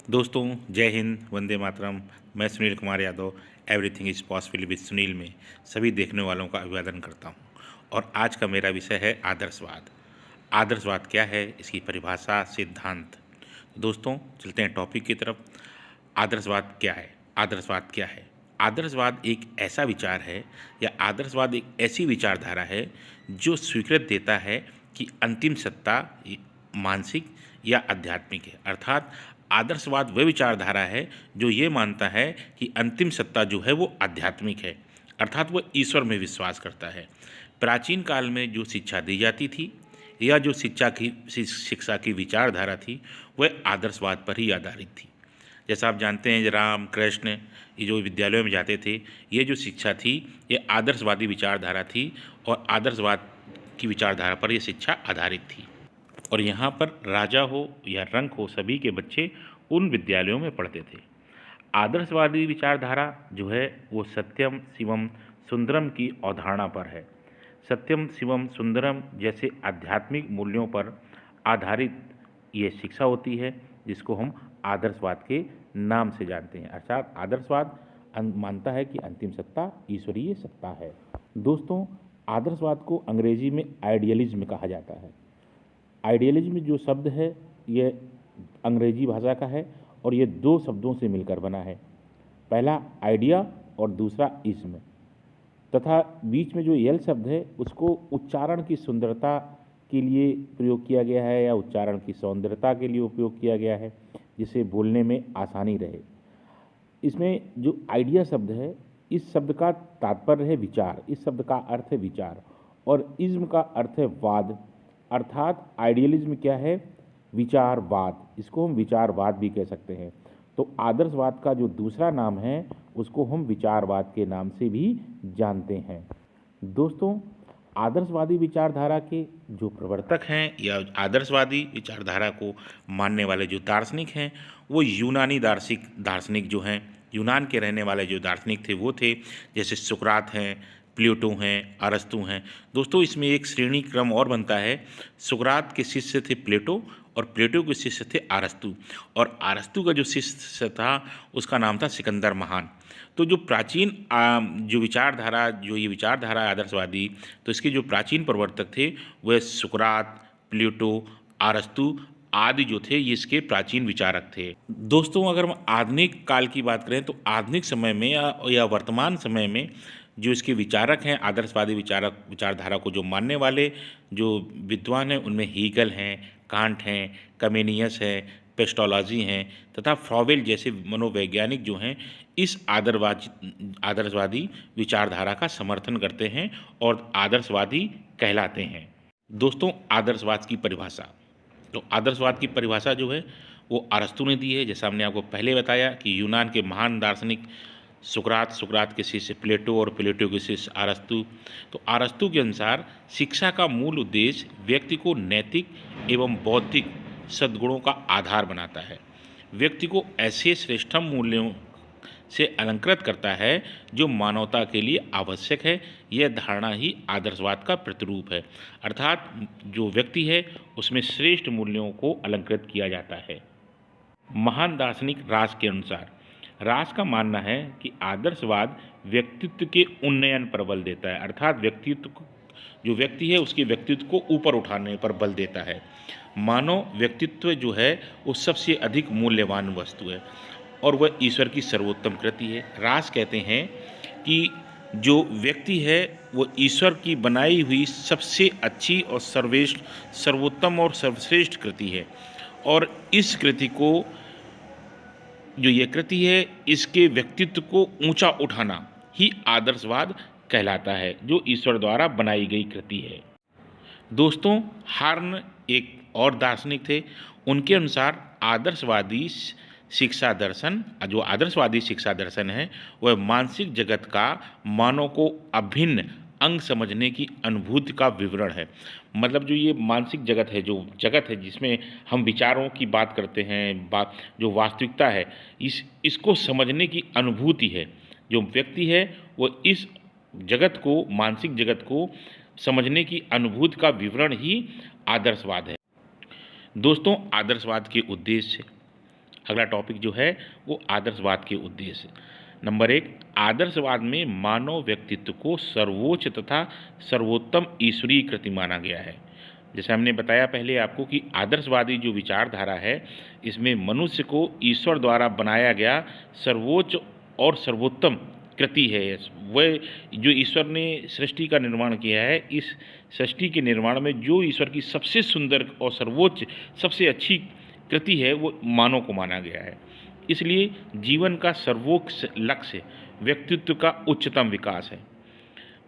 दोस्तों, जय हिंद, वंदे मातरम। मैं Sunil Kumar Yadav everything is possible with Sunil में सभी देखने वालों का अभिवादन करता हूं। और आज का मेरा विषय है आदर्शवाद। आदर्शवाद क्या है, इसकी परिभाषा, सिद्धांत। दोस्तों, चलते हैं टॉपिक की तरफ। आदर्शवाद क्या है? आदर्शवाद क्या है? आदर्शवाद एक ऐसा विचार है या आदर्शवाद एक ऐसी विचारधारा है जो स्वीकृत देता है कि अंतिम सत्ता मानसिक या आध्यात्मिक है। अर्थात आदर्शवाद वह विचारधारा है जो ये मानता है कि अंतिम सत्ता जो है वो आध्यात्मिक है, अर्थात वो ईश्वर में विश्वास करता है। प्राचीन काल में जो शिक्षा दी जाती थी या जो शिक्षा की विचारधारा थी वह आदर्शवाद पर ही आधारित थी। जैसा आप जानते हैं, राम कृष्ण ये जो विद्यालयों में जाते थे, ये जो शिक्षा थी ये आदर्शवादी विचारधारा थी और आदर्शवाद की विचारधारा पर यह शिक्षा आधारित थी। और यहाँ पर राजा हो या रंक हो, सभी के बच्चे उन विद्यालयों में पढ़ते थे। आदर्शवादी विचारधारा जो है वो सत्यम शिवम सुंदरम की अवधारणा पर है। सत्यम शिवम सुंदरम जैसे आध्यात्मिक मूल्यों पर आधारित ये शिक्षा होती है जिसको हम आदर्शवाद के नाम से जानते हैं। अर्थात आदर्शवाद मानता है कि अंतिम सत्ता ईश्वरीय सत्ता है। दोस्तों, आदर्शवाद को अंग्रेजी में आइडियलिज्म कहा जाता है। आइडियलिज्म जो शब्द है ये अंग्रेजी भाषा का है और ये दो शब्दों से मिलकर बना है। पहला आइडिया और दूसरा इज्म, तथा बीच में जो यल शब्द है उसको उच्चारण की सुंदरता के लिए प्रयोग किया गया है या उच्चारण की सौंदर्यता के लिए उपयोग किया गया है, जिसे बोलने में आसानी रहे। इसमें जो आइडिया शब्द है, इस शब्द का तात्पर्य है विचार, इस शब्द का अर्थ है विचार, और इज्म का अर्थ है वाद। अर्थात आइडियलिज्म क्या है? विचारवाद। इसको हम विचारवाद भी कह सकते हैं। तो आदर्शवाद का जो दूसरा नाम है उसको हम विचारवाद के नाम से भी जानते हैं। दोस्तों, आदर्शवादी विचारधारा के जो प्रवर्तक हैं या आदर्शवादी विचारधारा को मानने वाले जो दार्शनिक हैं वो यूनानी दार्शनिक जो हैं, यूनान के रहने वाले जो दार्शनिक थे वो थे। जैसे सुकरात हैं, प्लेटो हैं, अरस्तु हैं। दोस्तों, इसमें एक श्रेणी क्रम और बनता है। सुकरात के शिष्य थे प्लेटो और प्लेटो के शिष्य थे अरस्तु, और अरस्तु का जो शिष्य था उसका नाम था सिकंदर महान। तो जो प्राचीन जो ये विचारधारा आदर्शवादी, तो इसके जो प्राचीन प्रवर्तक थे वह सुकरात, प्लेटो, अरस्तु आदि जो थे ये इसके प्राचीन विचारक थे। दोस्तों, अगर हम आधुनिक काल की बात करें तो आधुनिक समय में या वर्तमान समय में जो इसके विचारक हैं, आदर्शवादी विचारधारा को जो मानने वाले जो विद्वान हैं उनमें हीगल हैं, कांट हैं, कमेनियस हैं, पेस्टोलॉजी हैं तथा फ्रॉवेल जैसे मनोवैज्ञानिक जो हैं इस आदर्शवादी विचारधारा का समर्थन करते हैं और आदर्शवादी कहलाते हैं। दोस्तों, आदर्शवाद की परिभाषा, तो आदर्शवाद की परिभाषा जो है वो अरस्तु ने दी है। जैसा हमने आपको पहले बताया कि यूनान के महान दार्शनिक सुकरात के शिष्य प्लेटो और प्लेटो के शिष्य अरस्तु। तो अरस्तु के अनुसार शिक्षा का मूल उद्देश्य व्यक्ति को नैतिक एवं बौद्धिक सद्गुणों का आधार बनाता है। व्यक्ति को ऐसे श्रेष्ठतम मूल्यों से अलंकृत करता है जो मानवता के लिए आवश्यक है। यह धारणा ही आदर्शवाद का प्रतिरूप है। अर्थात जो व्यक्ति है उसमें श्रेष्ठ मूल्यों को अलंकृत किया जाता है। महान दार्शनिक रास के अनुसार रास का मानना है कि आदर्शवाद व्यक्तित्व के उन्नयन पर बल देता है। अर्थात जो व्यक्ति है उसके व्यक्तित्व को ऊपर उठाने पर बल देता है। मानव व्यक्तित्व जो है वो सबसे अधिक मूल्यवान वस्तु है और वह ईश्वर की सर्वोत्तम कृति है। रास कहते हैं कि जो व्यक्ति है वो ईश्वर की बनाई हुई सबसे अच्छी और सर्वोत्तम और सर्वश्रेष्ठ कृति है, और इस कृति को जो ये कृति है इसके व्यक्तित्व को ऊंचा उठाना ही आदर्शवाद कहलाता है, जो ईश्वर द्वारा बनाई गई कृति है। दोस्तों, हार्न एक और दार्शनिक थे। उनके अनुसार आदर्शवादी शिक्षा दर्शन है वह मानसिक जगत का मानव को अभिन्न अंग समझने की अनुभूति का विवरण है। मतलब जो ये मानसिक जगत है, जो जगत है जिसमें हम विचारों की बात करते हैं, जो वास्तविकता है, इसको समझने की अनुभूति है। जो व्यक्ति है वो इस जगत को, मानसिक जगत को समझने की अनुभूति का विवरण ही आदर्शवाद है। दोस्तों, आदर्शवाद के उद्देश्य, अगला टॉपिक जो है वो आदर्शवाद के उद्देश्य। नंबर 1, आदर्शवाद में मानव व्यक्तित्व को सर्वोच्च तथा सर्वोत्तम ईश्वरीय कृति माना गया है। जैसे हमने बताया पहले आपको कि आदर्शवादी जो विचारधारा है, इसमें मनुष्य को ईश्वर द्वारा बनाया गया सर्वोच्च और सर्वोत्तम कृति है। वह जो ईश्वर ने सृष्टि का निर्माण किया है, इस सृष्टि के निर्माण में जो ईश्वर की सबसे सुंदर और सर्वोच्च सबसे अच्छी कृति है वो मानव को माना गया है। इसलिए जीवन का सर्वोच्च लक्ष्य व्यक्तित्व का उच्चतम विकास है।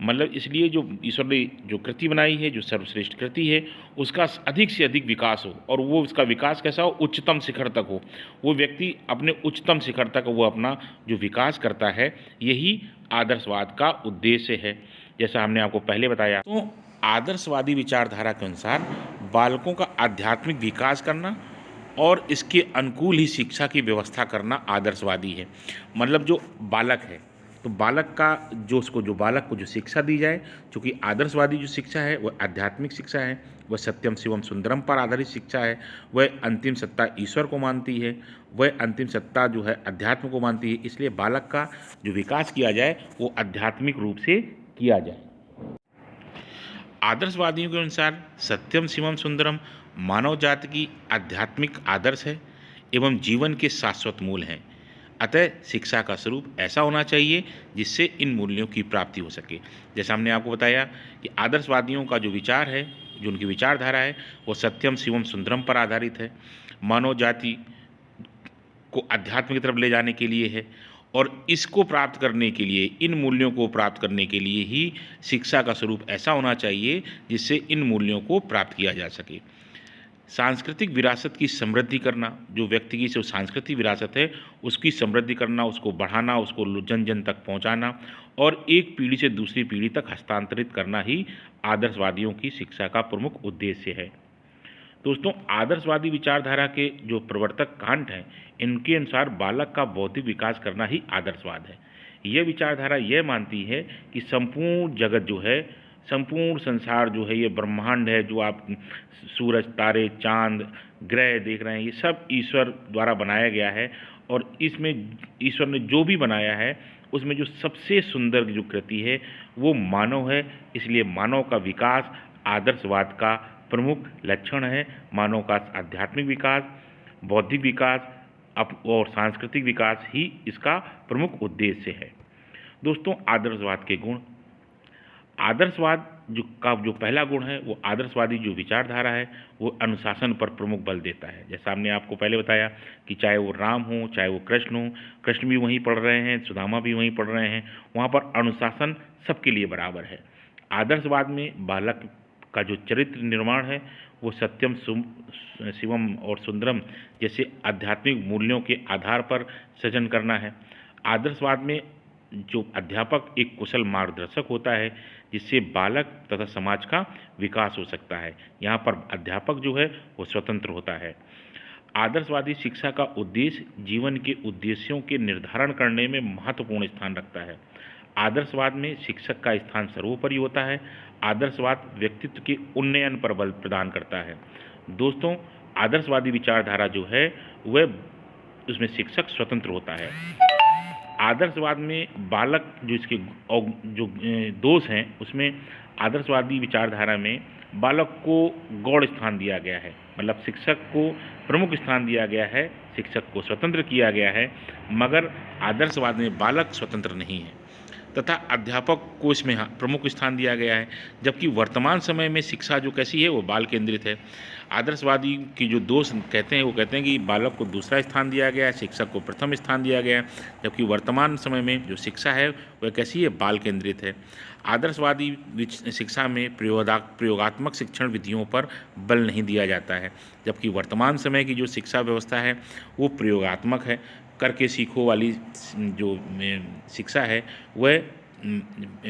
मतलब इसलिए जो ईश्वर ने जो कृति बनाई है, जो सर्वश्रेष्ठ कृति है, उसका अधिक से अधिक विकास हो, और वो उसका विकास कैसा हो, उच्चतम शिखर तक हो। वो व्यक्ति अपने उच्चतम शिखर तक वो अपना जो विकास करता है, यही आदर्शवाद का उद्देश्य है। जैसा हमने आपको पहले बताया, तो आदर्शवादी विचारधारा के अनुसार बालकों का आध्यात्मिक विकास करना और इसके अनुकूल ही शिक्षा की व्यवस्था करना आदर्शवादी है। मतलब जो बालक है, तो बालक को जो शिक्षा दी जाए, चूँकि आदर्शवादी जो शिक्षा है वह आध्यात्मिक शिक्षा है, वह सत्यम शिवम सुंदरम पर आधारित शिक्षा है, वह अंतिम सत्ता ईश्वर को मानती है, वह अंतिम सत्ता जो है अध्यात्म को मानती है। इसलिए बालक का जो विकास किया जाए वो आध्यात्मिक रूप से किया जाए। आदर्शवादियों के अनुसार सत्यम शिवम सुंदरम मानव जाति की आध्यात्मिक आदर्श है एवं जीवन के शाश्वत मूल हैं। अतः शिक्षा का स्वरूप ऐसा होना चाहिए जिससे इन मूल्यों की प्राप्ति हो सके। जैसा हमने आपको बताया कि आदर्शवादियों का जो विचार है, जो उनकी विचारधारा है, वो सत्यम शिवम सुंदरम पर आधारित है, मानव जाति को अध्यात्म की तरफ ले जाने के लिए है, और इसको प्राप्त करने के लिए, इन मूल्यों को प्राप्त करने के लिए ही शिक्षा का स्वरूप ऐसा होना चाहिए जिससे इन मूल्यों को प्राप्त किया जा सके। सांस्कृतिक विरासत की समृद्धि करना, जो व्यक्ति की जो सांस्कृतिक विरासत है उसकी समृद्धि करना, उसको बढ़ाना, उसको जन जन तक पहुंचाना और एक पीढ़ी से दूसरी पीढ़ी तक हस्तांतरित करना ही आदर्शवादियों की शिक्षा का प्रमुख उद्देश्य है। दोस्तों, आदर्शवादी विचारधारा के जो प्रवर्तक कांट हैं, इनके अनुसार बालक का बौद्धिक विकास करना ही आदर्शवाद है। यह विचारधारा यह मानती है कि संपूर्ण जगत जो है, संपूर्ण संसार जो है, ये ब्रह्मांड है, जो आप सूरज, तारे, चांद, ग्रह देख रहे हैं, ये सब ईश्वर द्वारा बनाया गया है, और इसमें ईश्वर ने जो भी बनाया है उसमें जो सबसे सुंदर जो कृति है वो मानव है। इसलिए मानव का विकास आदर्शवाद का प्रमुख लक्षण है। मानव का आध्यात्मिक विकास, बौद्धिक विकास और सांस्कृतिक विकास ही इसका प्रमुख उद्देश्य है। दोस्तों, आदर्शवाद के गुण। आदर्शवाद जो पहला गुण है वो आदर्शवादी जो विचारधारा है वो अनुशासन पर प्रमुख बल देता है। जैसा हमने आपको पहले बताया कि चाहे वो राम हो, चाहे वो कृष्ण हो, कृष्ण भी वहीं पढ़ रहे हैं, सुदामा भी वहीं पढ़ रहे हैं, वहाँ पर अनुशासन सबके लिए बराबर है। आदर्शवाद में बालक का जो चरित्र निर्माण है वो सत्यम शिवम और सुंदरम जैसे आध्यात्मिक मूल्यों के आधार पर सृजन करना है। आदर्शवाद में जो अध्यापक एक कुशल मार्गदर्शक होता है जिससे बालक तथा समाज का विकास हो सकता है। यहाँ पर अध्यापक जो है वो स्वतंत्र होता है। आदर्शवादी शिक्षा का उद्देश्य जीवन के उद्देश्यों के निर्धारण करने में महत्वपूर्ण स्थान रखता है। आदर्शवाद में शिक्षक का स्थान सर्वोपरि होता है। आदर्शवाद व्यक्तित्व के उन्नयन पर बल प्रदान करता है। दोस्तों, आदर्शवादी विचारधारा जो है वह उसमें शिक्षक स्वतंत्र होता है। आदर्शवाद में बालक जो इसके जो दोष हैं उसमें आदर्शवादी विचारधारा में बालक को गौण स्थान दिया गया है। मतलब शिक्षक को प्रमुख स्थान दिया गया है, शिक्षक को स्वतंत्र किया गया है, मगर आदर्शवाद में बालक स्वतंत्र नहीं है तथा अध्यापक को इसमें प्रमुख स्थान दिया गया है। जबकि वर्तमान समय में शिक्षा जो कैसी है वो बाल केंद्रित है। आदर्शवादी की जो दोष कहते हैं वो कहते हैं कि बालक को दूसरा स्थान दिया गया है, शिक्षक को प्रथम स्थान दिया गया है, जबकि वर्तमान समय में जो शिक्षा है वह कैसी है, बाल केंद्रित है। आदर्शवादी शिक्षा में प्रयोगात्मक शिक्षण विधियों पर बल नहीं दिया जाता है, जबकि वर्तमान समय की जो शिक्षा व्यवस्था है वो प्रयोगात्मक है। करके सीखो वाली जो शिक्षा है वह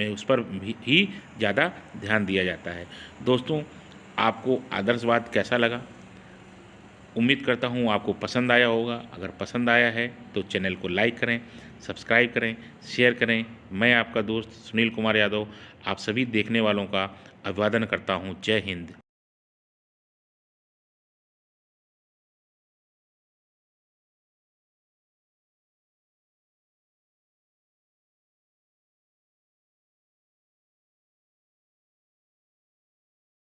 उस पर ही ज़्यादा ध्यान दिया जाता है। दोस्तों, आपको आदर्शवाद कैसा लगा? उम्मीद करता हूँ आपको पसंद आया होगा। अगर पसंद आया है तो चैनल को लाइक करें, सब्सक्राइब करें, शेयर करें। मैं आपका दोस्त सुनील कुमार यादव आप सभी देखने वालों का अभिवादन करता हूँ। जय हिंद।